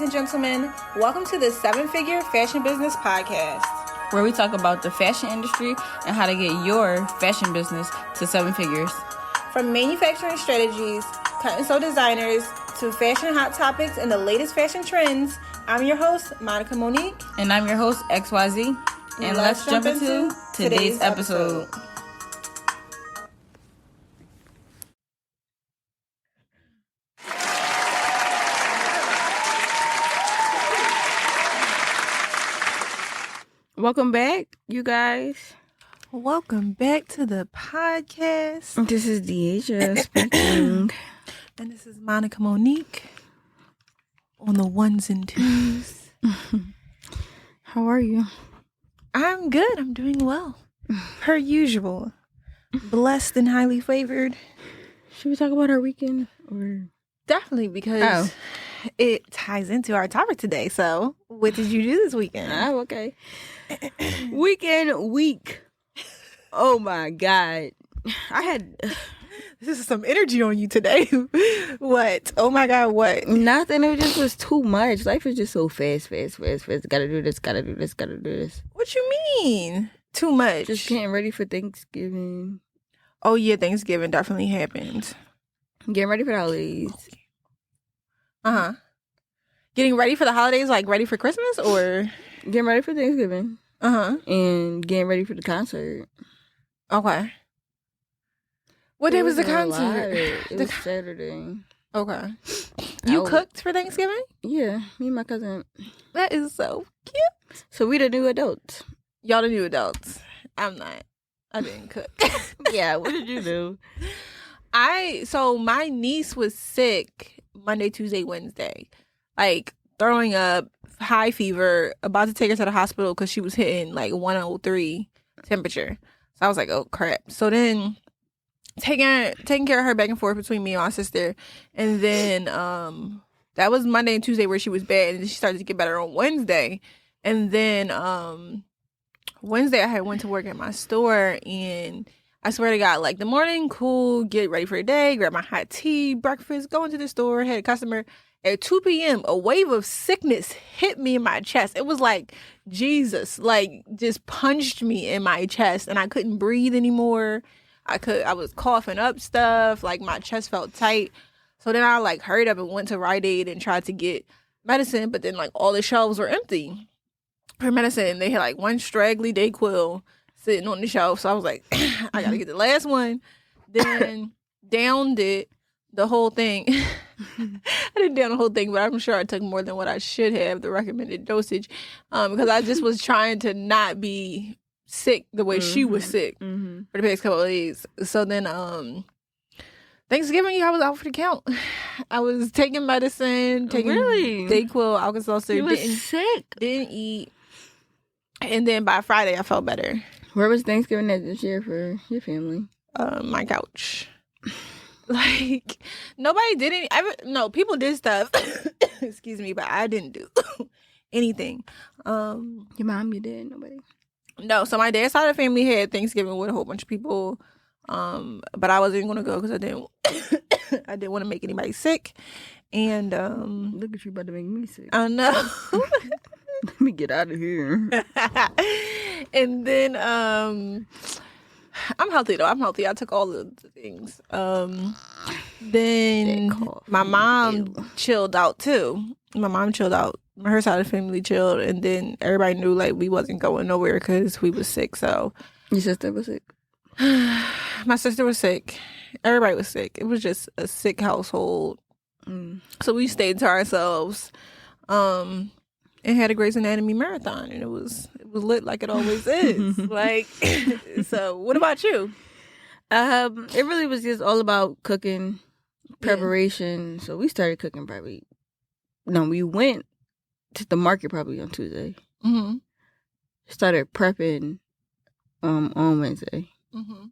and gentlemen. Welcome to the 7-Figure Fashion Business Podcast, where we talk about the fashion industry and how to get your fashion business to 7 figures. From manufacturing strategies, cut and sew designers, to fashion hot topics and the latest fashion trends, I'm your host, Monica Monique. And I'm your host, XYZeee. And let's jump into today's episode. Welcome back, you guys. Welcome back to the podcast. This is Deasia speaking. And this is Monica Monique on the ones and twos. How are you? I'm good. I'm doing well. Per usual. Blessed and highly favored. Should we talk about our weekend? Or definitely, because it ties into our topic today. So, what did you do this weekend? Oh, okay. Week. Oh my God. I had... This is some energy on you today. What? Oh my God, what? Nothing. It just was too much. Life is just so fast. Gotta do this. What you mean? Too much? Just getting ready for Thanksgiving. Oh yeah, Thanksgiving definitely happened. Getting ready for the holidays. Uh-huh. Getting ready for the holidays, like ready for Christmas, or? Getting ready for Thanksgiving. Uh-huh. And getting ready for the concert. Okay. What day was the concert? It was Saturday. Okay. You cooked for Thanksgiving? Yeah, me and my cousin. That is so cute. So we the new adults. Y'all the new adults. I'm not. I didn't cook. Yeah, what did you do? So my niece was sick Monday, Tuesday, Wednesday. Like throwing up, high fever, about to take her to the hospital because she was hitting like 103 temperature. So I was like, oh crap. So then taking care of her back and forth between me and my sister. And then that was Monday and Tuesday where she was bad, and then she started to get better on Wednesday. And then Wednesday I had went to work at my store, and I swear to God, like the morning, cool, get ready for the day, grab my hot tea, breakfast, go into the store, had a customer. At 2 p.m., a wave of sickness hit me in my chest. It was like Jesus, like just punched me in my chest, and I couldn't breathe anymore. I was coughing up stuff, like my chest felt tight. So then I like hurried up and went to Rite Aid and tried to get medicine, but then like all the shelves were empty for medicine. They had like one straggly Dayquil sitting on the shelf. So I was like, I gotta get the last one. Then downed it, the whole thing. I didn't down the whole thing, but I'm sure I took more than what I should have, the recommended dosage, because I just was trying to not be sick the way she was sick for the past couple of days. So then Thanksgiving, I was out for the count. I was taking medicine, taking Dayquil, Alka-Seltzer. You was sick? Didn't eat. And then by Friday, I felt better. Where was Thanksgiving at this year for your family? My couch. Like, nobody did any... No, people did stuff. Excuse me, but I didn't do anything. Your mom, you did? Nobody? No, so my dad's side of the family had Thanksgiving with a whole bunch of people. But I wasn't going to go because I didn't want to make anybody sick. And look at you about to make me sick. I know. Let me get out of here. And then I'm healthy though. I'm healthy. I took all of the things. Then my mom chilled out too. My mom chilled out. Her side of the family chilled, and then everybody knew like we wasn't going nowhere because we was sick. So your sister was sick. My sister was sick. Everybody was sick. It was just a sick household. So we stayed to ourselves, and had a Grey's Anatomy marathon, and it was lit like it always is. Like, so what about you? It really was just all about cooking, preparation. Yeah. So we started cooking we went to the market probably on Tuesday. Mm-hmm. Started prepping on Wednesday. Mm-hmm.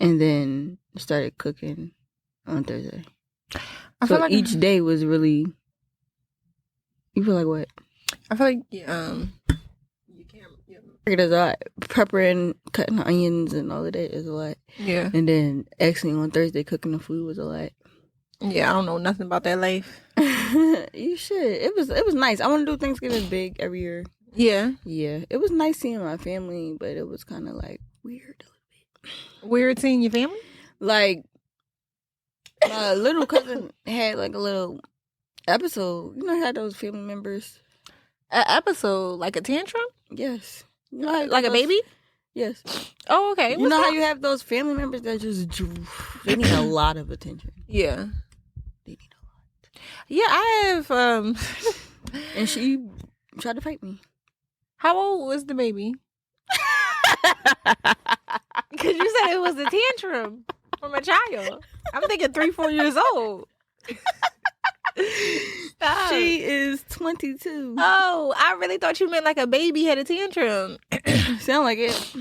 And then started cooking on Thursday. I feel like each day was really... You feel like what? I feel like you can't... It is a lot. Prepping, cutting onions and all of that is a lot. Yeah. And then actually on Thursday cooking the food was a lot. Yeah, I don't know nothing about that life. You should. It was nice. I want to do Thanksgiving big every year. Yeah. Yeah. It was nice seeing my family, but it was kind of like weird a little bit. Weird seeing your family? Like, my little cousin had like a little episode. You know, he had those family members. An episode? Like a tantrum? Yes. You know Like a baby? Yes. Oh, okay. You know how you have those family members that just, they need a lot of attention. Yeah. They need a lot. Yeah, I have, And she tried to fight me. How old was the baby? Because you said it was a tantrum from a child. I'm thinking 3-4 years old. Stop. She is 22. Oh, I really thought you meant like a baby had a tantrum. Sound like it.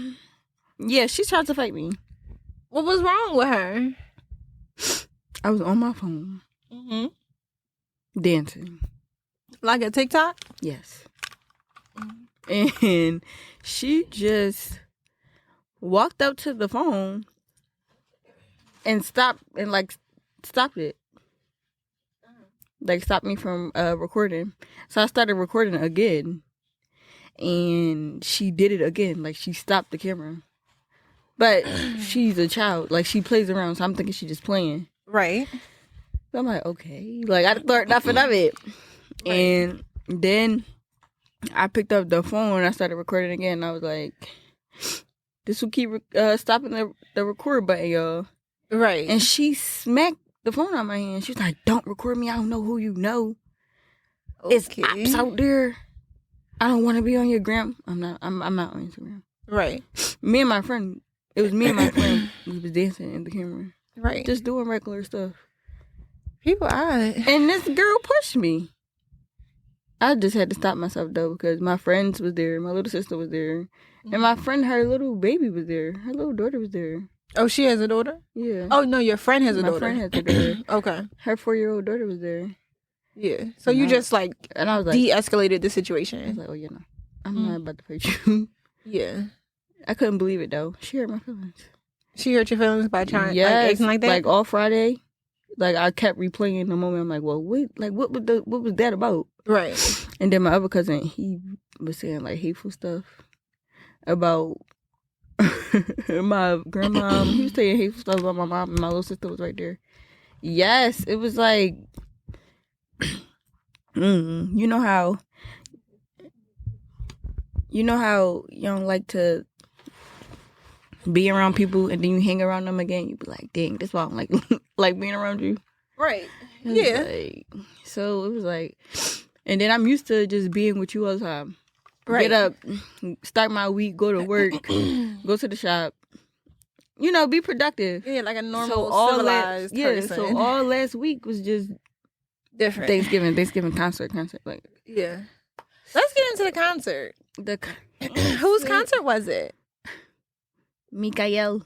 Yeah, she tried to fight me. What was wrong with her? I was on my phone. Dancing. Like a TikTok? Yes. And she just walked up to the phone and stopped it. Like, stopped me from recording. So I started recording again. And she did it again. Like, she stopped the camera. But she's a child. Like, she plays around. So I'm thinking she's just playing. Right. So I'm like, okay. Like, I thought nothing of it. Right. And then I picked up the phone and I started recording again. And I was like, this will keep stopping the record button, y'all. Right. And she smacked the phone out of my hand. She was like, don't record me. I don't know who you know. Okay. It's apps out there. I don't want to be on your gram. I'm not on Instagram. Right. Me and my friend. It was me and my friend. We was dancing in the camera. Right. Just doing regular stuff. People odd. And this girl pushed me. I just had to stop myself, though, because my friends was there. My little sister was there. And my friend, her little baby was there. Her little daughter was there. Oh, she has a daughter? Yeah. Oh, no, your friend has a daughter. My friend has a daughter. Okay. Her 4-year-old daughter was there. Yeah. So and you just, like, and I was like, de-escalated the situation. I was like, oh, you know, I'm not about to fight you. Yeah. I couldn't believe it, though. She hurt my feelings. She hurt your feelings by trying, like, acting like that? Like, all Friday. Like, I kept replaying the moment. I'm like, well, what was that about? Right. And then my other cousin, he was saying, like, hateful stuff about my grandma. He was saying hateful stuff about my mom, and my little sister was right there. Yes, it was like, you know how you don't like to be around people, and then you hang around them again. You be like, dang, that's why I'm like being around you. Right. Yeah. Like, so it was like, and then I'm used to just being with you all the time. Right. Get up, start my week, go to work, go to the shop. You know, be productive. Yeah, like a normal civilized person. So all last week was just different. Thanksgiving concert. Like, yeah. Let's get into the concert. Whose concert was it? Mikael.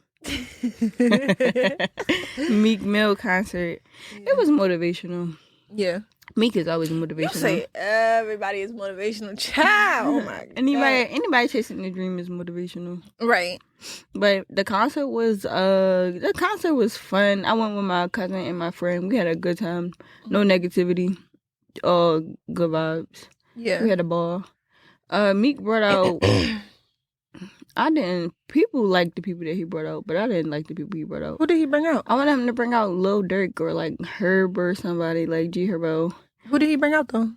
Meek Mill concert. Yeah. It was motivational. Yeah. Meek is always motivational. You say everybody is motivational. Child. Oh my god. Anybody chasing the dream is motivational. Right. But the concert was fun. I went with my cousin and my friend. We had a good time. No negativity. Good vibes. Yeah. We had a ball. Meek brought out people liked the people that he brought out, but I didn't like the people he brought out. Who did he bring out? I wanted him to bring out Lil Durk or like Herb or somebody like G Herbo. Who did he bring out though?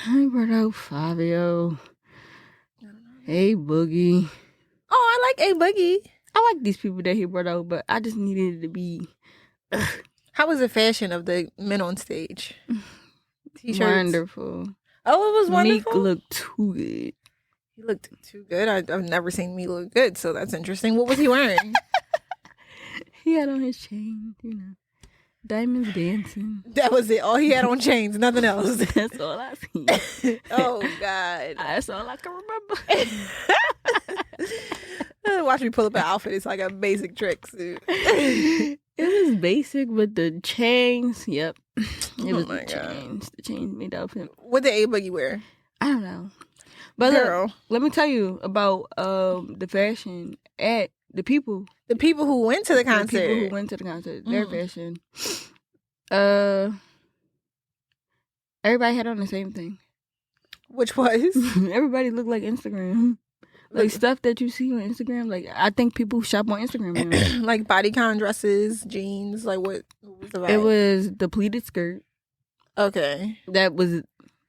He brought out Fabio. A Boogie. Oh, I like A Boogie. I like these people that he brought out, but I just needed it to be. How was the fashion of the men on stage? T-shirts. Wonderful. Oh, it was wonderful. Meek looked too good. He looked too good. I've never seen me look good, so that's interesting. What was he wearing? He had on his chain, you know. Diamonds dancing. That was it. All he had on chains, nothing else. That's all I seen. Oh, God. That's all I can remember. Watch me pull up an outfit. It's like a basic tracksuit. It was basic, but the chains, yep. It was the chains. The chains made the outfit. What did A Boogie wear? I don't know. But look, let me tell you about the fashion at the people. The people who went to the concert. The people who went to the concert. Their fashion. Everybody had on the same thing. Which was? Everybody looked like Instagram. Like stuff that you see on Instagram. Like I think people shop on Instagram now. Like bodycon dresses, jeans. Like what was the vibe? It was the pleated skirt. Okay. That was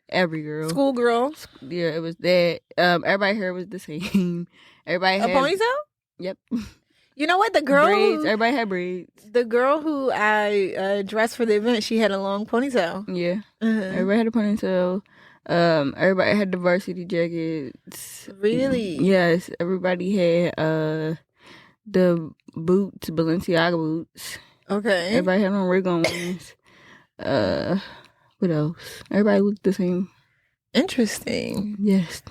every girl. Schoolgirl. Yeah, it was that. Everybody hair was the same. Everybody had a ponytail. Yep. You know what? The girl braids. Everybody had braids. The girl who I dressed for the event, she had a long ponytail. Yeah. Everybody had a ponytail. Everybody had the varsity jackets. Really? Yes. Everybody had the boots, Balenciaga boots. Okay. Everybody had on rig on ones. What else? Everybody looked the same. Interesting. Yes.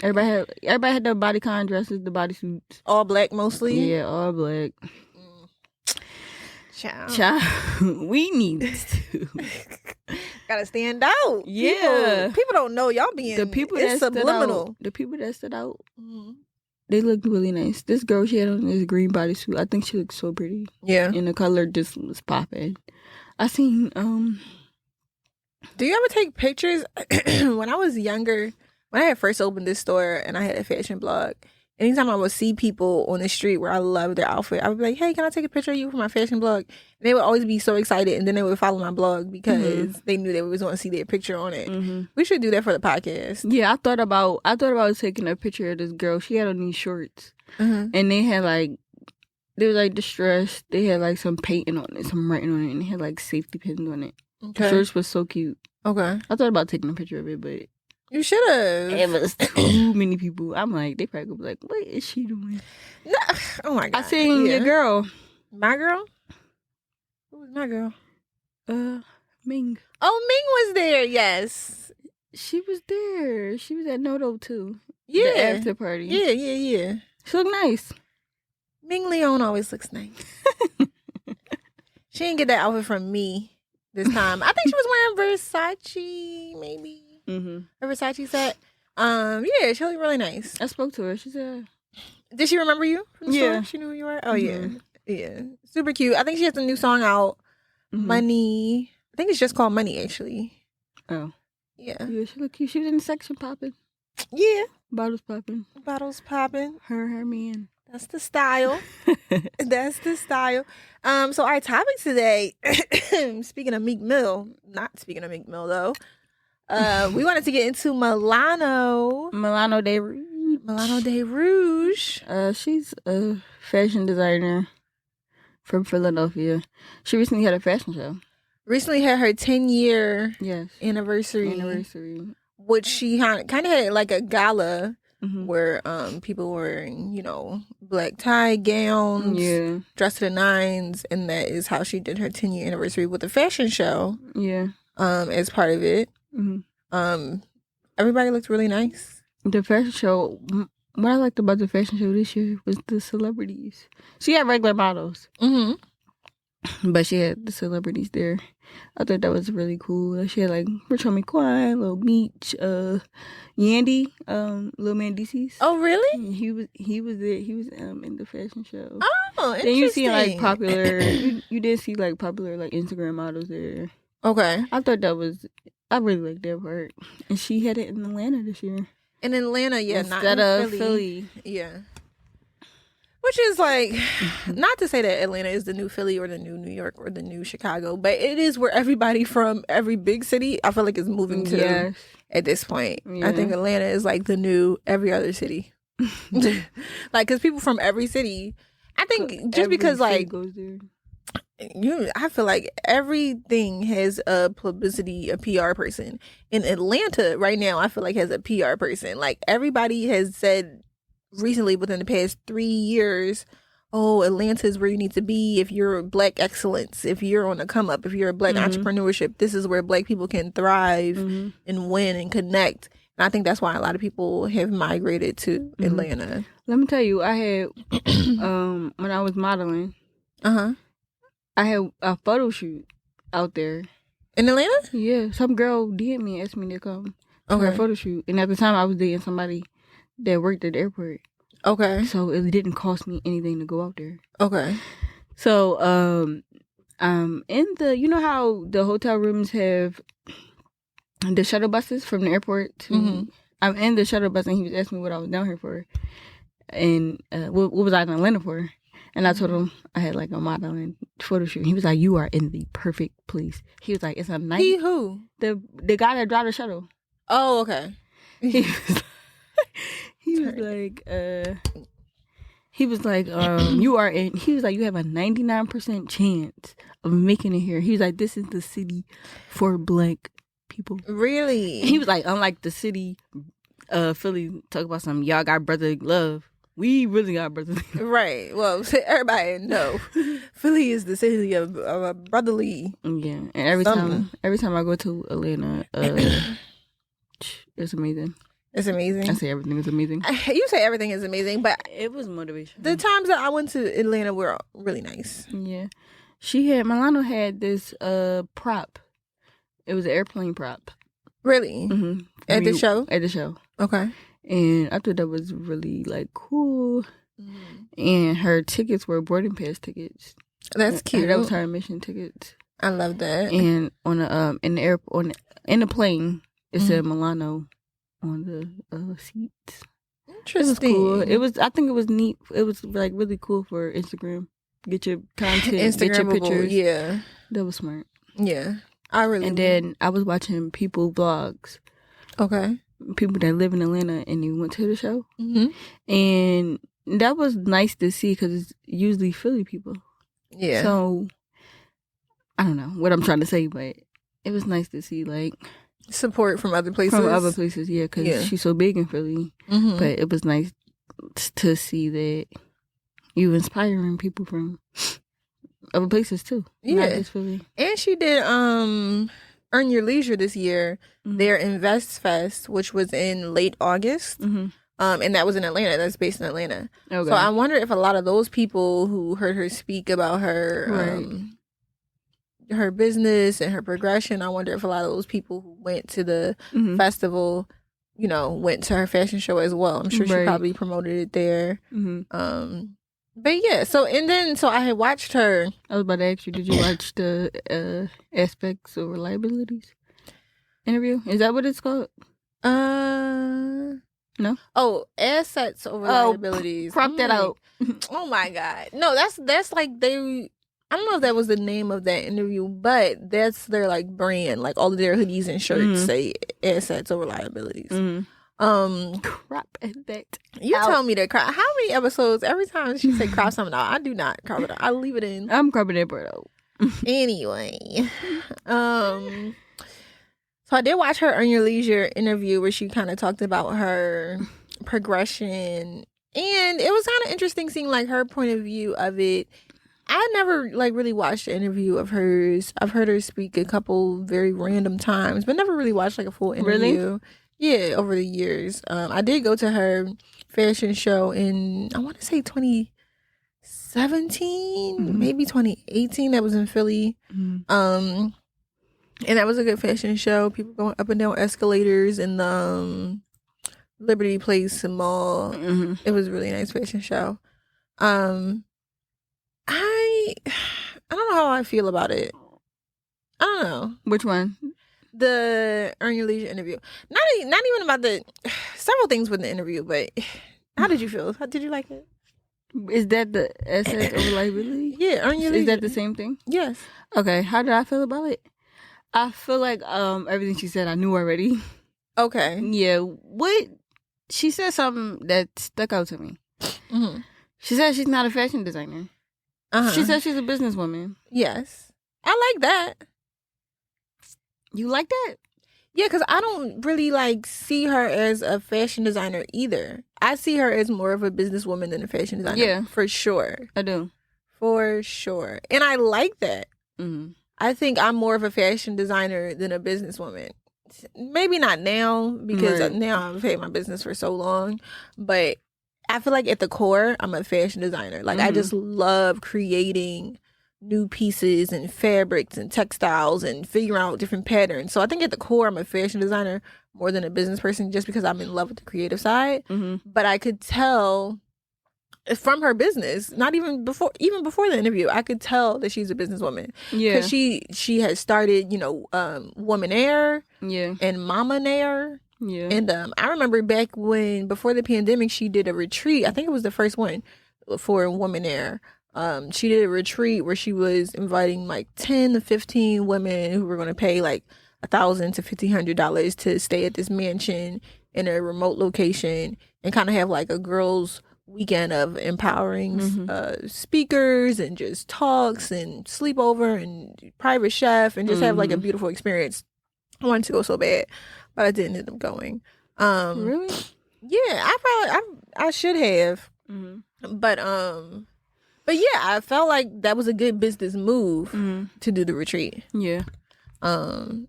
Everybody had the bodycon dresses, the bodysuits. All black mostly? Yeah, all black. Child. We need to. Gotta stand out. Yeah. People don't know y'all being the people it's that subliminal. Stood out, the people that stood out, they looked really nice. This girl, she had on this green bodysuit. I think she looked so pretty. Yeah. And the color just was popping. I seen Do you ever take pictures? When I was younger, when I had first opened this store and I had a fashion blog, anytime I would see people on the street where I loved their outfit, I would be like, hey, can I take a picture of you for my fashion blog? And they would always be so excited, and then they would follow my blog because they knew they was going to see their picture on it. We should do that for the podcast. Yeah, I thought about taking a picture of this girl. She had on these shorts, and they had they were like distressed. They had like some painting on it, some writing on it, and they had like safety pins on it. Okay. The shorts was so cute. Okay. I thought about taking a picture of it, but you should have. It was too many people. I'm like, they probably gonna be like, what is she doing? No. Oh my God. I seen your girl. My girl? Who was my girl? Ming. Oh, Ming was there, yes. She was there. She was at Noto too. Yeah. The after party. Yeah. She looked nice. Ming Leone always looks nice. She didn't get that outfit from me this time. I think she was wearing Versace, maybe. A Versace set. Yeah, she looked really nice. I spoke to her. She said, did she remember you from the store? She knew who you were? Oh, yeah. Super cute. I think she has a new song out, Money. I think it's just called Money, actually. Oh. Yeah. Yeah, she looked cute. She was in the section popping. Yeah. Bottles popping. Her man. That's the style. So our topic today, speaking of Meek Mill, not speaking of Meek Mill though, we wanted to get into Milano Di Rouge. She's a fashion designer from Philadelphia. She recently had a fashion show. Recently had her 10-year anniversary. Which she kind of had like a gala where people were in, black tie gowns, dressed to the nines, and that is how she did her 10-year anniversary with a fashion show. Yeah. As part of it. Everybody looked really nice. The fashion show, what I liked about the fashion show this year was the celebrities. She had regular models. But she had the celebrities there. I thought that was really cool. She had like Rachel McQuine, Lil Meech, Yandy, Lil Mandices. Oh, really? He was there. He was in the fashion show. Oh, interesting. Then you see like popular. you did see like popular like Instagram models there. Okay. I really liked that part. And she had it in Atlanta this year. In Atlanta, yeah, instead not in of Philly. Yeah. Which is like, not to say that Atlanta is the new Philly or the new New York or the new Chicago, but it is where everybody from every big city, I feel like, is moving to at this point. Yeah. I think Atlanta is like the new every other city. Like, because people from every city, I think just because like, goes there. I feel like everything has a publicity, a PR person. In Atlanta right now, I feel like has a PR person. Like everybody has said recently within the past 3 years, oh, Atlanta is where you need to be if you're black excellence, if you're on the come up, if you're a black entrepreneurship. This is where black people can thrive and win and connect. And I think that's why a lot of people have migrated to Atlanta. Let me tell you, I had when I was modeling, I had a photo shoot out there in Atlanta. Yeah, some girl DM'd me and asked me to come to her photo shoot, and at the time I was dating somebody that worked at the airport. Okay. So it didn't cost me anything to go out there. Okay. So In the, you know how the hotel rooms have the shuttle buses from the airport to, I'm in the shuttle bus, and he was asking me what I was down here for, and what was I in Atlanta for, and I told him I had like a modeling photo shoot. He was like, "You are in the perfect place." He was like, "It's a night." He who? The guy that drive the shuttle. Oh, okay. He was like, you are in. He was like, you have a 99% chance of making it here. He was like, this is the city for Black people. Really? He was like, unlike the city, Philly, talk about some y'all got brotherly love. We really got brotherly love. Right. Well, everybody know Philly is the city of brotherly. Yeah, and every time I go to Atlanta, it's amazing. It's amazing. I say everything is amazing. You say everything is amazing, but it was motivation. The times that I went to Atlanta were really nice. Yeah. Milano had this prop. It was an airplane prop. Really? Mm-hmm. At the show? At the show. Okay. And I thought that was really like cool. And her tickets were boarding pass tickets. That's cute. That was her admission tickets. I love that. And on the in the plane, it said Milano on the seats. Interesting. It was cool. I think it was neat. It was like really cool for Instagram. Get your content, get your pictures. Yeah, that was smart. Yeah, then I was watching people vlogs. Okay. People that live in Atlanta and they went to the show, and that was nice to see because it's usually Philly people. Yeah. So I don't know what I'm trying to say, but it was nice to see like support from other places. Yeah, because she's so big in Philly. But it was nice to see that you inspiring people from other places too. Yeah, not just Philly. And she did Earn Your Leisure this year. Their Invest Fest, which was in late August. And that was in Atlanta. That's based in Atlanta. Okay. So I wonder if a lot of those people who heard her speak about her her business and her progression, I wonder if a lot of those people who went to the festival, you know, went to her fashion show as well. I'm sure she probably promoted it there. But yeah, so I had watched her. I was about to ask you, did you watch the Aspects of Reliabilities interview? Is that what it's called? No. Oh, Assets of Reliabilities. Crop that out. Oh my God. No, that's like I don't know if that was the name of that interview, but that's their like brand. Like all of their hoodies and shirts say Assets of Reliabilities. Crop that. You tell me to crop. How many episodes? Every time she say crop something out, I do not crop it out. I leave it in. I'm cropping that part out. Anyway, so I did watch her Earn Your Leisure interview where she kind of talked about her progression, and it was kind of interesting seeing like her point of view of it. I never like really watched an interview of hers. I've heard her speak a couple very random times, but never really watched like a full interview. Really? Yeah, over the years. I did go to her fashion show in, I want to say 2017, maybe 2018. That was in Philly. And that was a good fashion show. People going up and down escalators in the Liberty Place Mall. It was a really nice fashion show. I don't know how I feel about it. I don't know. Which one? The Earn Your Leisure interview. Not even about the several things with the interview, but how did you feel? Did you like it? Is that the Assets of Reliability? Yeah, Earn Your Leisure. Is that the same thing? Yes. Okay. How did I feel about it? I feel like everything she said I knew already. Okay. Yeah. What she said something that stuck out to me. She said she's not a fashion designer. She said she's a businesswoman. Yes. I like that. You like that? Yeah, because I don't really like see her as a fashion designer either. I see her as more of a businesswoman than a fashion designer. Yeah. For sure. I do. For sure. And I like that. I think I'm more of a fashion designer than a businesswoman. Maybe not now, because now I've had my business for so long. But I feel like at the core, I'm a fashion designer. Like, I just love creating new pieces and fabrics and textiles and figuring out different patterns. So I think at the core, I'm a fashion designer more than a business person, just because I'm in love with the creative side. But I could tell from her business. Not even before the interview, I could tell that she's a businesswoman. Yeah, because she had started, Woman Air, and Mama Nair. Yeah. And I remember back when, before the pandemic, she did a retreat. I think it was the first one for Woman Air. She did a retreat where she was inviting like 10 to 15 women who were going to pay like $1,000 to $1,500 to stay at this mansion in a remote location and kind of have like a girls' weekend of empowering speakers and just talks and sleepover and private chef and just have like a beautiful experience. I wanted to go so bad, but I didn't end up going. Really? Yeah, I should have. But yeah, I felt like that was a good business move to do the retreat. Yeah. And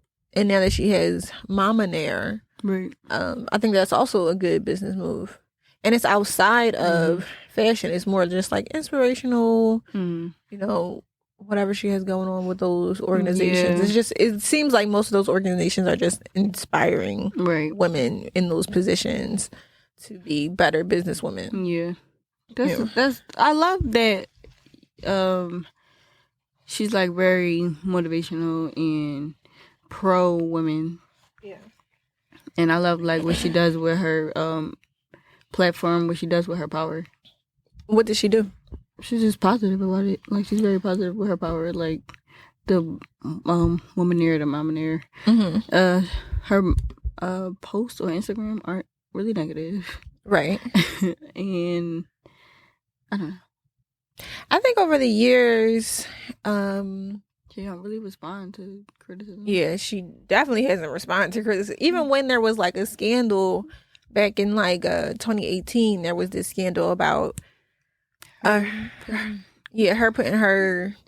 now that she has Mama Nair, right. I think that's also a good business move. And it's outside of fashion. It's more just like inspirational, whatever she has going on with those organizations. Yeah. It's just, it seems like most of those organizations are just inspiring women in those positions to be better businesswomen. Yeah. That's I love that she's like very motivational and pro women. Yeah. And I love like what she does with her platform, what she does with her power. What did she do? She's just positive about it. Like, she's very positive with her power. Like, the Womaneer, the Momaneer. Her posts on Instagram aren't really negative. Right. And I don't know. I think over the years, she don't really respond to criticism. Yeah, she definitely hasn't responded to criticism. Even when there was like a scandal back in like 2018, there was this scandal about her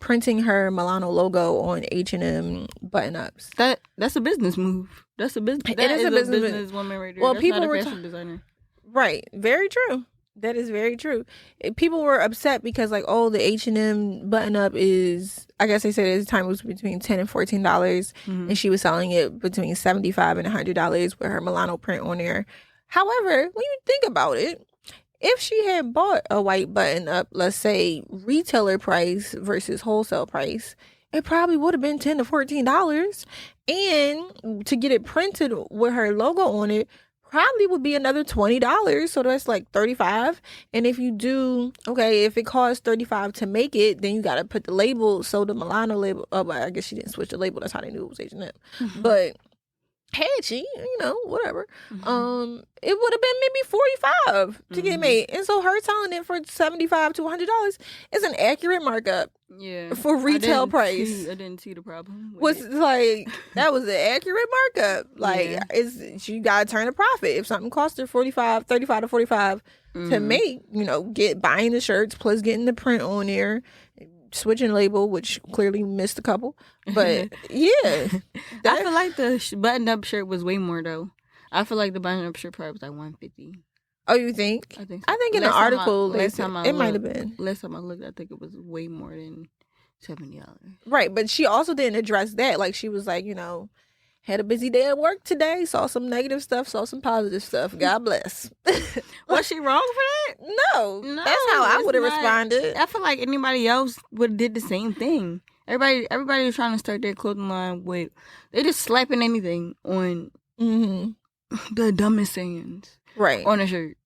printing her Milano logo on H&M button-ups. That's a business move. That's a business. It is a business woman right there. Well, that's people not a were fashion designer. Right. Very true. That is very true. People were upset because like, oh, the H&M button-up is, I guess they said at the time it was between $10 and $14, and she was selling it between $75 and $100 with her Milano print on there. However, when you think about it, if she had bought a white button-up, let's say retailer price versus wholesale price, it probably would have been $10 to $14. And to get it printed with her logo on it probably would be another $20. So that's like $35. And if you do, if it costs $35 to make it, then you got to put the label. So the Milano label, I guess she didn't switch the label. That's how they knew it was H&M. But had she, whatever, it would have been maybe $45 to get made. And so her selling it for $75 to $100 is an accurate markup. Yeah, for retail price. I didn't see the problem. Like, that was an accurate markup. Like, you gotta turn a profit. If something costs her $35 to $45 to make, buying the shirts plus getting the print on there, switching label, which clearly missed a couple. But yeah, I feel like the button-up shirt was way more though. I feel like the button-up shirt probably was like $150. Oh, you think? I think so. I think in the article, it might have been. Last time I looked, I think it was way more than $70. Right, but she also didn't address that. Like, she was like, had a busy day at work today, saw some negative stuff, saw some positive stuff. God bless. Was she wrong for that? No, that's how I would have responded. I feel like anybody else would have did the same thing. Everybody was trying to start their clothing line with, they just slapping anything on the dumbest sayings. Right. On a shirt.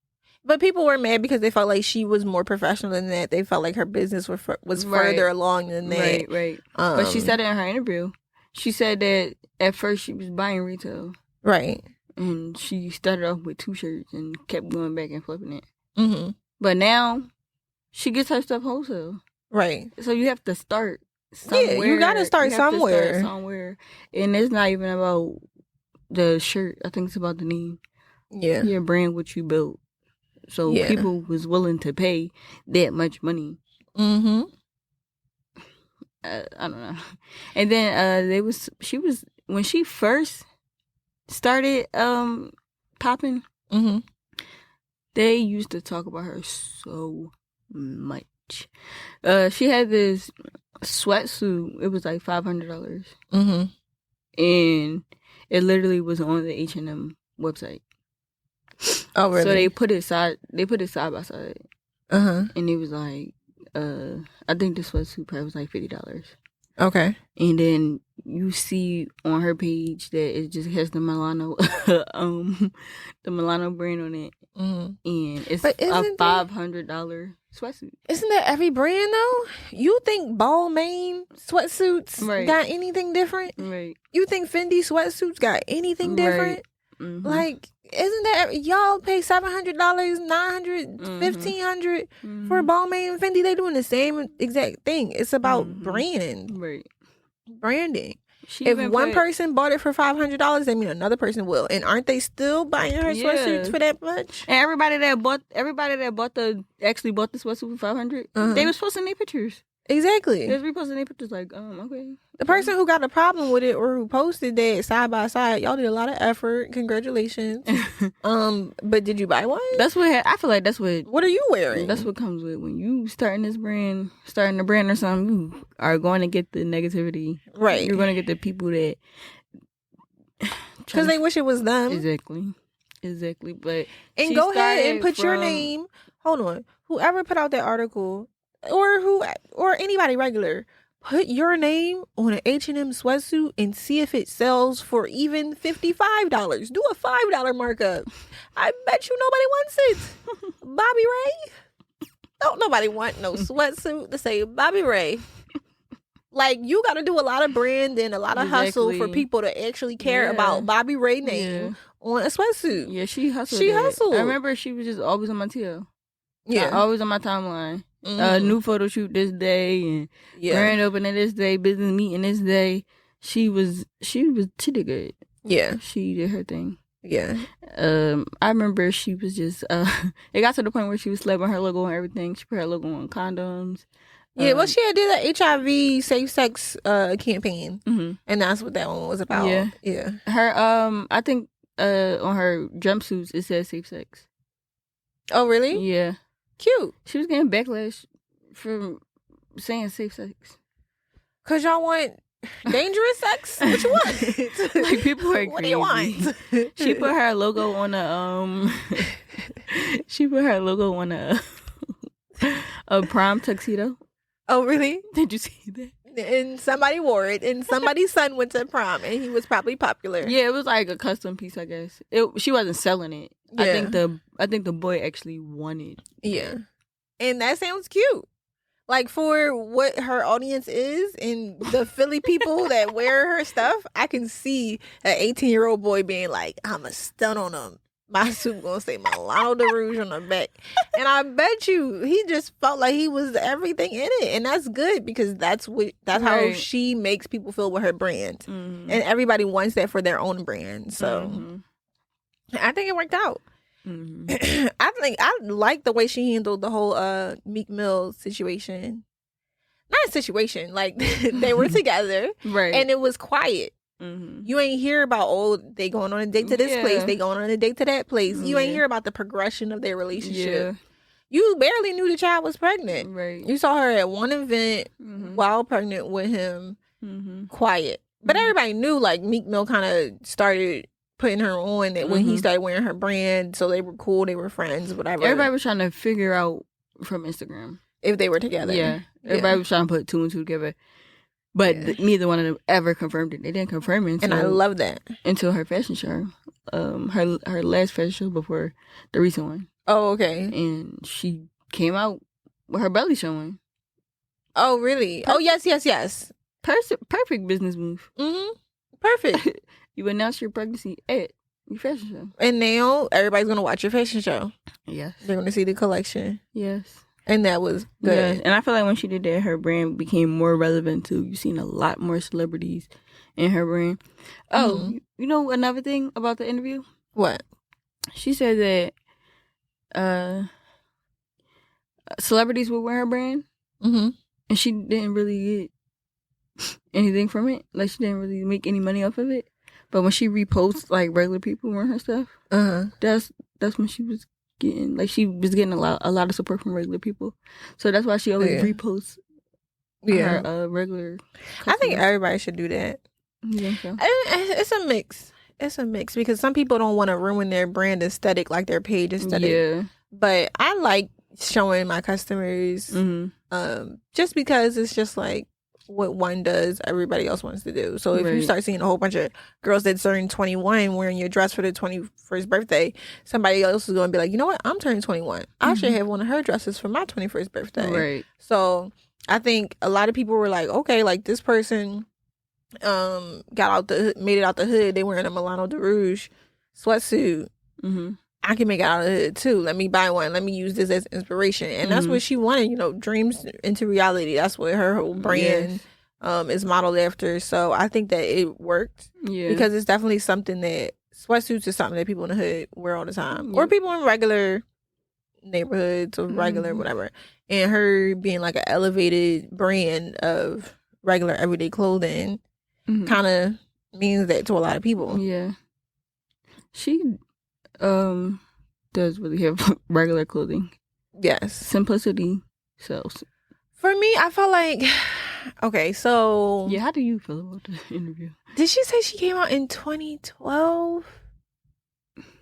But people were mad because they felt like she was more professional than that. They felt like her business was further along than that. Right. But she said it in her interview. She said that at first she was buying retail. Right. And she started off with 2 shirts and kept going back and flipping it. But now she gets her stuff wholesale. Right. So you have to start somewhere. Yeah, you got to start somewhere. And it's not even about the shirt. I think it's about the name. Yeah. Your brand, what you built. So people was willing to pay that much money. I don't know. And then when she first started popping, they used to talk about her so much. She had this sweatsuit. It was like $500. And it literally was on the H&M website. Oh, really? So they put it side by side. And it was like, I think the sweatsuit price was like $50. Okay. And then you see on her page that it just has the Milano, the Milano brand on it, and it's a $500 sweatsuit. Isn't that every brand though? You think Balmain sweatsuits got anything different? Right. You think Fendi sweatsuits got anything different? Right. Like, isn't that y'all pay $700, $900, $1,500 for Balmain and Fendi? They doing the same exact thing. It's about branding. If one person bought it for $500, that mean another person will. And aren't they still buying her sweatsuits for that much? And everybody that bought the sweatsuit for $500, they was posting their pictures. Exactly. They was reposting their pictures like, okay. The person who got a problem with it or who posted that side by side, y'all did a lot of effort. Congratulations. But did you buy one? That's what I feel like. That's what. What are you wearing? That's what comes with when you starting a brand or something. You are going to get the negativity. Right. You're going to get the people that because they wish it was them. Exactly. But go ahead and put your name. Hold on. Whoever put out that article. Or anybody regular, put your name on an H&M sweatsuit and see if it sells for even $55. Do a $5 markup. I bet you nobody wants it. Bobby Ray? Don't nobody want no sweatsuit to say Bobby Ray. Like, you got to do a lot of branding, a lot of hustle for people to actually care about Bobby Ray name on a sweatsuit. Yeah, she hustled. I remember she was just always on my tail. Yeah, always on my timeline. New photo shoot this day and grand opening this day, business meeting this day. She did good. Yeah, she did her thing. Yeah. I remember she was just it got to the point where she was slapping her logo on everything. She put her logo on condoms. Yeah, well, she had did an HIV safe sex campaign, and that's what that one was about. Yeah. Her I think on her jumpsuits it says safe sex. Oh, really? Yeah. Cute. She was getting backlash for saying safe sex. Cause y'all want dangerous sex? What you want? Like, people are crazy. What do you want? She put her logo on a a prom tuxedo. Oh, really? Did you see that? And somebody wore it, and somebody's son went to prom, and he was probably popular. Yeah, it was like a custom piece, I guess. She wasn't selling it. Yeah. I think the boy actually wanted. Yeah, and that sounds cute. Like, for what her audience is and the Philly people that wear her stuff, I can see an 18-year-old boy being like, "I'm a stunt on them. My suit gonna say Milano Di Rouge on the back," and I bet you he just felt like he was everything in it, and that's good because that's how she makes people feel with her brand, and everybody wants that for their own brand. So I think it worked out. I like the way she handled the whole Meek Mill situation. Not a situation, like they were together, right? And it was quiet. You ain't hear about, they going on a date to this place, they going on a date to that place. You ain't hear about the progression of their relationship. You barely knew the child was pregnant. Right. You saw her at one event while pregnant with him, quiet. But everybody knew, like, Meek Mill kind of started putting her on that when he started wearing her brand, so they were cool, they were friends, whatever. Everybody was trying to figure out from Instagram if they were together. Yeah. Everybody was trying to put two and two together. But neither one of them ever confirmed it. They didn't confirm it. And I love that. Until her fashion show. Her last fashion show before the recent one. Oh, okay. And she came out with her belly showing. Oh, really? Yes. Perfect business move. Perfect. You announce your pregnancy at your fashion show. And now everybody's going to watch your fashion show. Yes. They're going to see the collection. Yes. And that was good. Yeah. And I feel like when she did that, her brand became more relevant too. You've seen a lot more celebrities in her brand. Oh, you know another thing about the interview? What? She said that celebrities would wear her brand. And she didn't really get anything from it. Like, she didn't really make any money off of it. But when she reposts, like, regular people wearing her stuff, that's when she was getting, like, she was getting a lot of support from regular people. So that's why she always reposts her regular customers. I think everybody should do that. You think so? It's a mix. It's a mix because some people don't want to ruin their brand aesthetic, like their page aesthetic. Yeah. But I like showing my customers, just because it's just like what one does, everybody else wants to do. So if you start seeing a whole bunch of girls that turn 21 wearing your dress for their 21st birthday, somebody else is going to be like, you know what? I'm turning 21. I should have one of her dresses for my 21st birthday. Right. So I think a lot of people were like, okay, like this person made it out the hood. They wearing a Milano Di Rouge sweatsuit. I can make it out of the hood too. Let me buy one. Let me use this as inspiration. And that's what she wanted, dreams into reality. That's what her whole brand is modeled after. So I think that it worked. Yeah. Because it's definitely something that sweatsuits is something that people in the hood wear all the time. Or people in regular neighborhoods or regular whatever. And her being like an elevated brand of regular everyday clothing kind of means that to a lot of people. Yeah. She does really have regular clothing. Yes. Simplicity sells. For me, I felt like, okay, so... Yeah, how do you feel about the interview? Did she say she came out in 2012?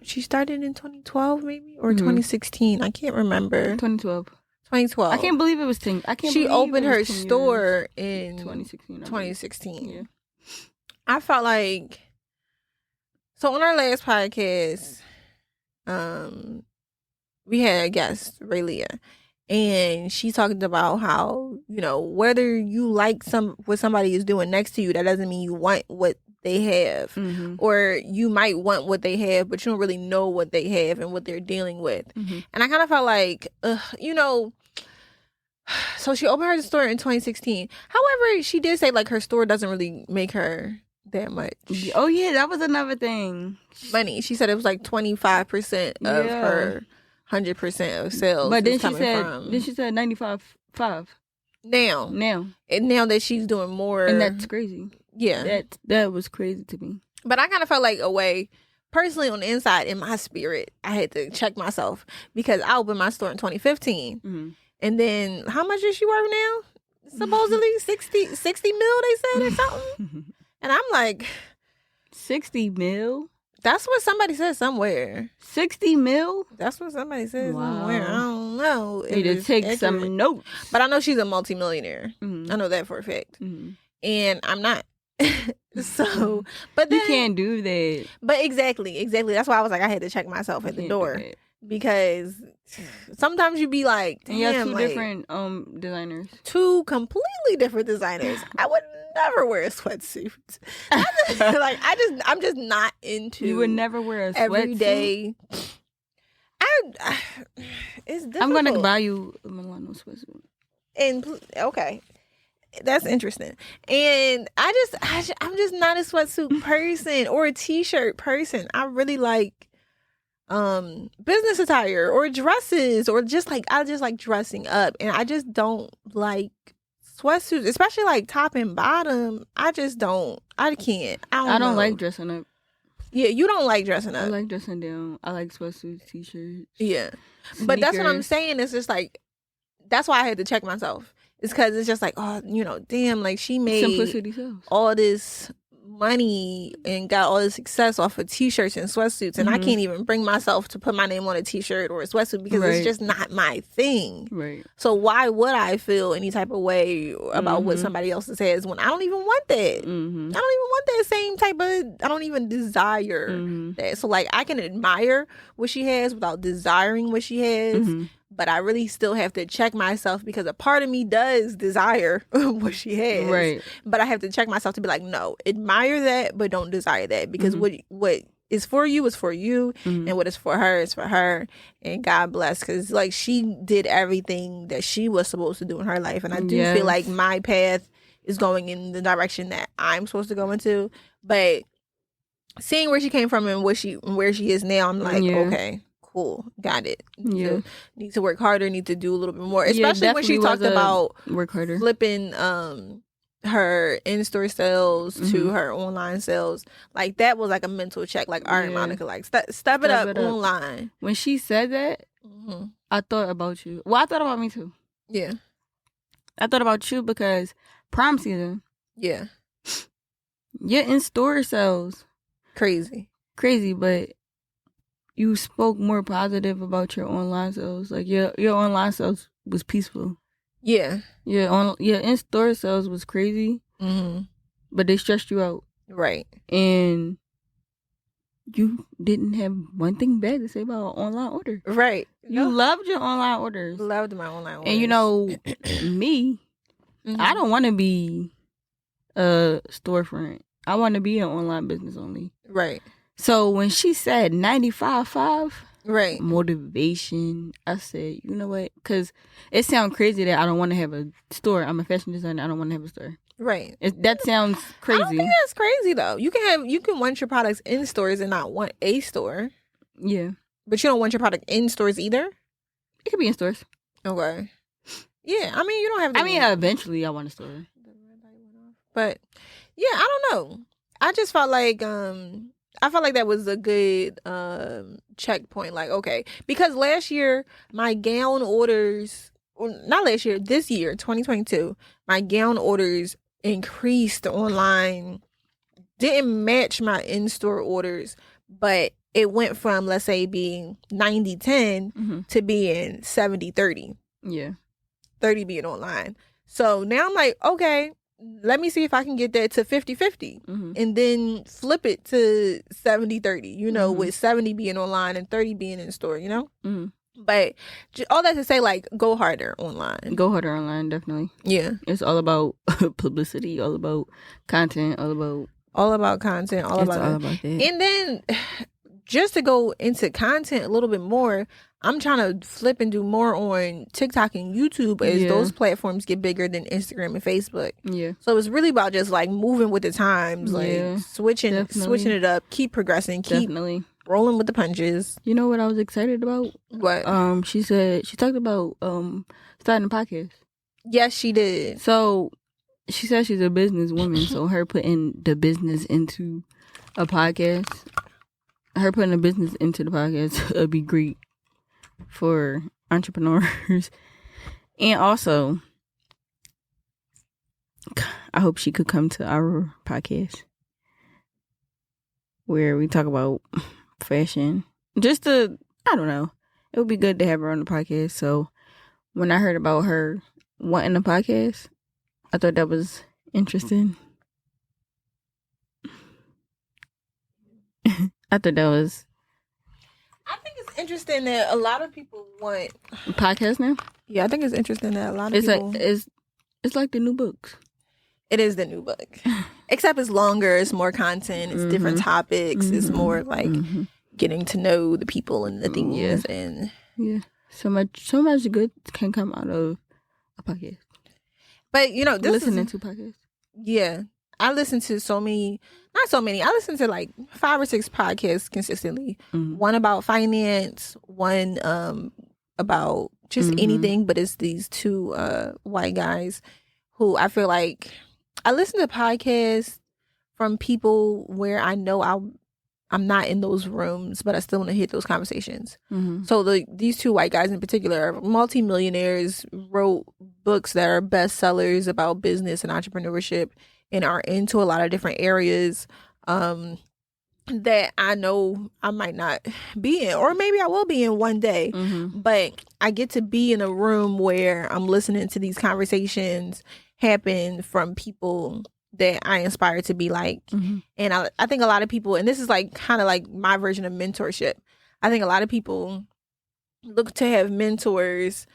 She started in 2012 maybe? Or 2016? I can't remember. 2012. 2012. I can't believe it was 10. She opened her store in 2016. 2016. Yeah. I felt like... So on our last podcast... we had a guest, Raylia, and she talked about how, whether you like what somebody is doing next to you, that doesn't mean you want what they have. Or you might want what they have, but you don't really know what they have and what they're dealing with. And I kind of felt like, so she opened her store in 2016. However, she did say like her store doesn't really make her that much. Oh yeah, that was another thing. Money. She said it was like 25% of her 100% of sales. But then she said 95.5. Now. And now that she's doing more. And that's crazy. Yeah. That was crazy to me. But I kind of felt like a way, personally on the inside, in my spirit, I had to check myself because I opened my store in 2015. And then how much is she worth now? Supposedly 60 mil, they said, or something. And I'm like, 60 mil? That's what somebody said somewhere. 60 mil? That's what somebody said somewhere. I don't know. Need to take some notes. But I know she's a multimillionaire. I know that for a fact. And I'm not. So, but then, you can't do that. But exactly. That's why I was like, I had to check myself at the door. Because sometimes you be like, damn, and you have two different designers. Two completely different designers. I would never wear a sweatsuit. I'm just not into. You would never wear a sweatsuit everyday. It's difficult. I'm gonna buy you a Milano sweatsuit. And okay, that's interesting. And I'm just not a sweatsuit person or a t-shirt person. I really like business attire or dresses or I just like dressing up, and I just don't like sweatsuits, especially like top and bottom. I can't. I don't like dressing up. Yeah, you don't like dressing up. I like dressing down. I like sweatsuits, t-shirts. Yeah, sneakers. But that's what I'm saying. It's just like, that's why I had to check myself. It's because it's just like, oh, damn, like she made simplicity sells. All this money and got all this success off of t-shirts and sweatsuits, and I can't even bring myself to put my name on a t-shirt or a sweatsuit because it's just not my thing. Right. So why would I feel any type of way about what somebody else has when I don't even want that? I don't even want that same type of, I don't even desire that. So like, I can admire what she has without desiring what she has. But I really still have to check myself because a part of me does desire what she has. Right. But I have to check myself to be like, no, admire that, but don't desire that. Because what is for you is for you. And what is for her is for her. And God bless. Because like she did everything that she was supposed to do in her life. And I do feel like my path is going in the direction that I'm supposed to go into. But seeing where she came from and where she is now, I'm like, okay. Cool, got it. Need to work harder, need to do a little bit more. Especially when she talked about work harder, flipping her in-store sales to her online sales. Like that was like a mental check. Like, all right, Monica, like step it up online. When she said that, I thought about you. Well, I thought about me too. Yeah. I thought about you because prom season. Yeah. Your in-store sales. Crazy, but you spoke more positive about your online sales. Like your online sales was peaceful. Yeah. Your in-store sales was crazy. Mm-hmm. But they stressed you out. Right. And you didn't have one thing bad to say about an online order. Right. You loved your online orders. Loved my online orders. And you know, me, I don't want to be a storefront. I want to be an online business only. Right. So when she said 95.5, right, motivation, I said, you know what? Because it sounds crazy that I don't want to have a store. I'm a fashion designer. I don't want to have a store. Right. That sounds crazy. I don't think that's crazy though. You can want your products in stores and not want a store. Yeah. But you don't want your product in stores either? It could be in stores. Okay. Yeah. I mean, you don't have to. I mean, eventually I want a store. But yeah, I don't know. I just felt like that was a good checkpoint. Like, okay, because last year my gown orders, not last year, this year, 2022, my gown orders increased online, didn't match my in-store orders, but it went from, let's say, being 90-10 to being 70-30. Yeah. 30 being online. So now I'm like, okay, let me see if I can get that to 50-50 and then flip it to 70-30, you know, with 70 being online and 30 being in store, you know? But all that to say, like, go harder online. Go harder online, definitely. Yeah. It's all about publicity, all about content, all about content, all about that. And then just to go into content a little bit more, I'm trying to flip and do more on TikTok and YouTube as those platforms get bigger than Instagram and Facebook. Yeah. So it's really about just like moving with the times, like switching it up, keep progressing, keep rolling with the punches. You know what I was excited about? What? She talked about starting a podcast. Yes, she did. So she said she's a businesswoman, so her putting the business into a podcast, her putting a business into the podcast would be great for entrepreneurs. And also, I hope she could come to our podcast where we talk about fashion. I don't know. It would be good to have her on the podcast. So when I heard about her wanting a podcast, I thought that was interesting. I think it's interesting that a lot of people want podcast now. Yeah, I think it's interesting that a lot of people. It's like the new books. It is the new book, except it's longer. It's more content. It's different topics. It's more like getting to know the people and the things. And so much good can come out of a podcast. But you know, listening to podcasts. Yeah, I listen to not so many. I listen to like 5 or 6 podcasts consistently. One about finance, one about just anything. But it's these 2 white guys who I feel like I listen to podcasts from people where I know I'm not in those rooms, but I still want to hear those conversations. So these 2 white guys in particular are multimillionaires, wrote books that are bestsellers about business and entrepreneurship, and are into a lot of different areas that I know I might not be in, or maybe I will be in one day. But I get to be in a room where I'm listening to these conversations happen from people that I inspire to be like. And I think a lot of people, and this is like kind of like my version of mentorship, I think a lot of people look to have mentors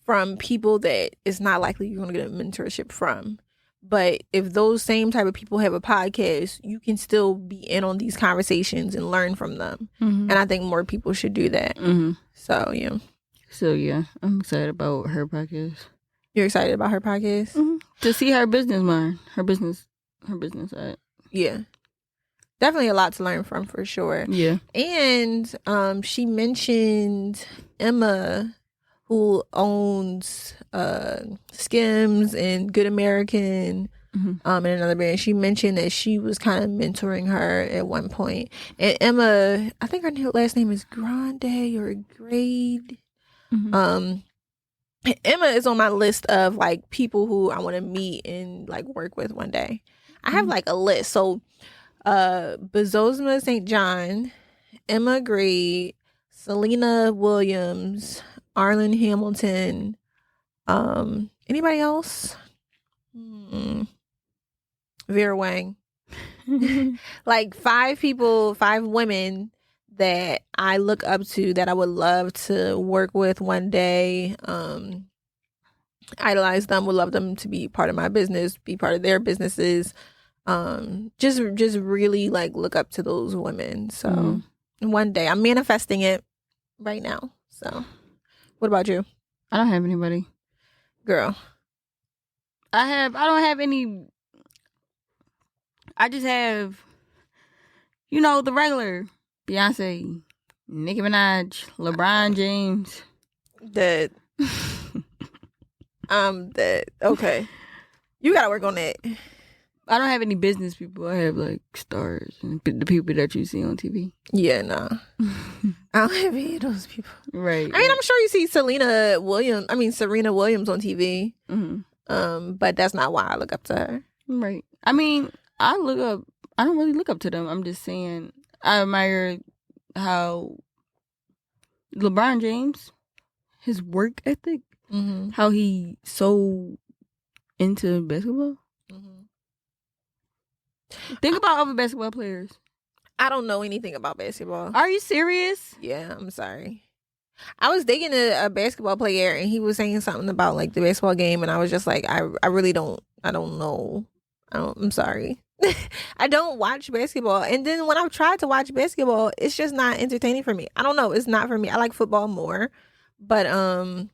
from people that it's not likely you're going to get a mentorship from. But if those same type of people have a podcast, you can still be in on these conversations and learn from them. And I think more people should do that. So, yeah. So, yeah, I'm excited about her podcast. You're excited about her podcast? To see her business mind, her business side. Yeah. Definitely a lot to learn from, for sure. Yeah. And she mentioned Emma, who owns Skims and Good American and another brand. She mentioned that she was kind of mentoring her at one point. And Emma, I think her last name is Grande or Grade. Emma is on my list of like people who I want to meet and like work with one day. I have like a list. So Bezosma St. John, Emma Grade, Serena Williams, Arlen Hamilton. Anybody else? Vera Wang. Like 5 people, 5 women that I look up to that I would love to work with one day. Idolize them, would love them to be part of my business, be part of their businesses. Just really like look up to those women. So one day I'm manifesting it right now. So what about you? I don't have anybody. Girl. I don't have any. I just have, the regular Beyonce, Nicki Minaj, LeBron James. Dead. I'm dead. Okay. You gotta work on that. I don't have any business people. I have like stars and the people that you see on TV. Yeah, nah. I don't have any of those people. Right. I mean, I'm sure you see Serena Williams on TV. Mm-hmm. But that's not why I look up to her. Right. I mean, I don't really look up to them. I'm just saying I admire how LeBron James, his work ethic, how he so into basketball. Think about other basketball players. I don't know anything about basketball. Are you serious? Yeah, I'm sorry. I was dating a basketball player and he was saying something about like the baseball game and I was just like, I really don't know. I'm sorry. I don't watch basketball. And then when I've tried to watch basketball, it's just not entertaining for me. I don't know. It's not for me. I like football more. But I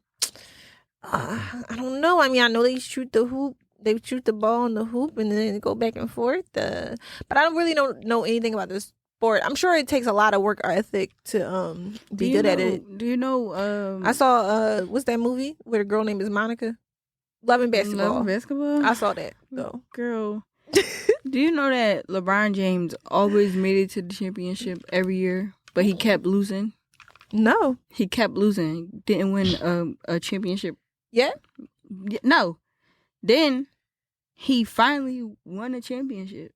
don't know. I mean, I know they shoot the hoop. They shoot the ball in the hoop and then go back and forth. But I don't really know anything about this sport. I'm sure it takes a lot of work ethic to be good at it. Do you know? I saw what's that movie where the girl name is Monica? Loving Basketball. Loving Basketball. I saw that though. Girl, do you know that LeBron James always made it to the championship every year, but he kept losing? No, he kept losing. Didn't win a championship. Yeah. No. Then he finally won a championship.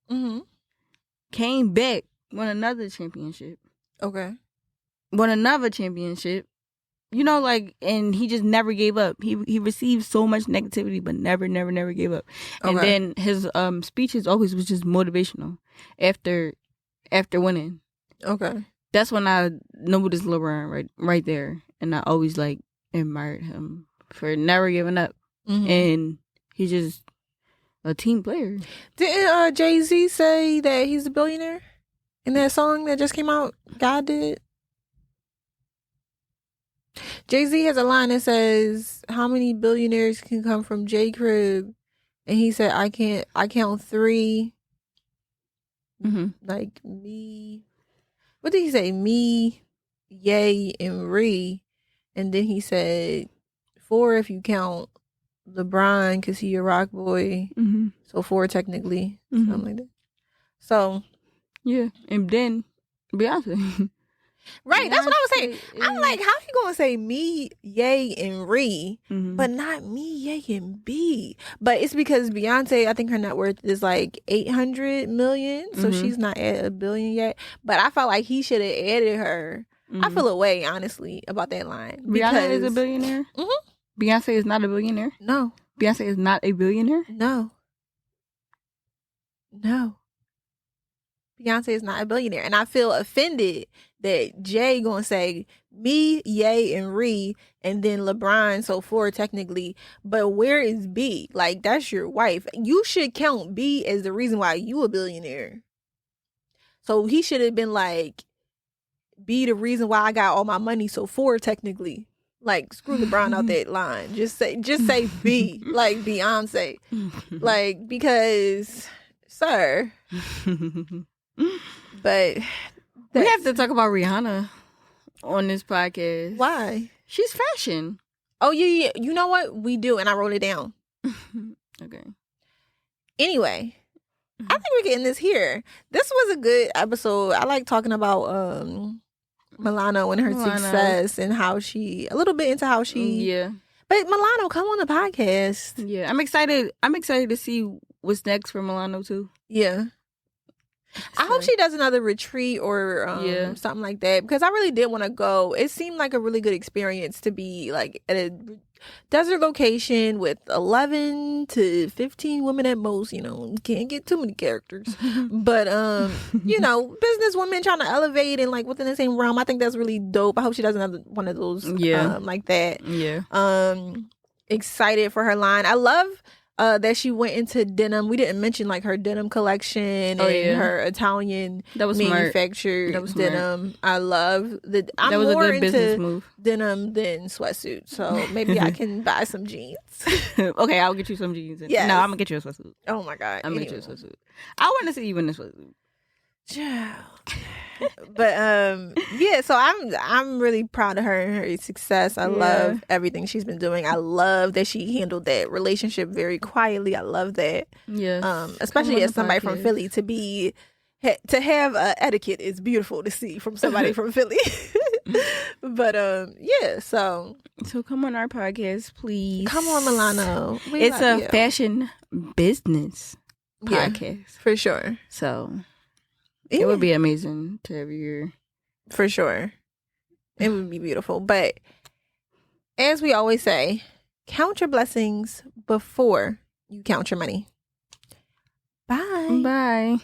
Came back, won another championship. Okay. Won another championship. And he just never gave up. He received so much negativity, but never gave up. And then his speeches always was just motivational after winning. Okay. That's when I know this LeBron right there. And I always admired him for never giving up. And he's just a team player. Didn't Jay-Z say that he's a billionaire in that song that just came out? God did. Jay-Z has a line that says, "How many billionaires can come from J Crib?" And he said, I count 3. Like me. What did he say? Me, Ye, and Ree. And then he said 4 if you count LeBron because he a rock boy. So 4 technically. Something like that. So. Yeah. And then Beyonce. Right, that's what I was saying. I'm like, how he gonna say me, Ye, and Ree, but not me, Ye, and B? But it's because Beyonce, I think her net worth is like 800 million, so she's not at $1 billion yet. But I felt like he should have added her. I feel a way, honestly, about that line. Beyonce is a billionaire? Beyonce is not a billionaire? No. Beyonce is not a billionaire? No. Beyonce is not a billionaire. And I feel offended that Jay gonna say me, Ye, and Ree, and then LeBron, so 4 technically. But where is B? Like, that's your wife. You should count B as the reason why you a billionaire. So he should have been like, B the reason why I got all my money, so 4 technically. Like, screw LeBron out that line. Just say B, like Beyonce. Like, because, sir. But we have to talk about Rihanna on this podcast. Why? She's fashion. Oh, yeah. You know what? We do, and I wrote it down. Okay. Anyway, I think we can end this here. This was a good episode. I like talking about Milano and her success and how she, a little bit into how she. Yeah. But Milano, come on the podcast. Yeah, I'm excited. I'm excited to see what's next for Milano too. Yeah. I hope she does another retreat or something like that, because I really did want to go. It seemed like a really good experience to be like at a desert location with 11 to 15 women at most. You know, can't get too many characters, but you know, business women trying to elevate and like within the same realm. I think that's really dope. I hope she does another one of those like that. Excited for her line. I love that she went into denim. We didn't mention like her denim collection and her Italian manufactured denim. I love I'm more into business move. Denim than sweatsuit, so maybe I can buy some jeans. Okay, I'll get you some jeans. Yeah, no, I'm gonna get you a sweatsuit. Oh my god, I'm gonna get you a sweatsuit. I want to see you in a sweatsuit. But yeah, so I'm really proud of her and her success. I love everything she's been doing. I love that she handled that relationship very quietly. I love that. Especially as somebody from Philly to have etiquette is beautiful to see from somebody from Philly. But so come on our podcast, please. Come on, Milano. It's a fashion business podcast for sure. So it would be amazing to have you here. For sure. It would be beautiful. But as we always say, count your blessings before you count your money. Bye. Bye.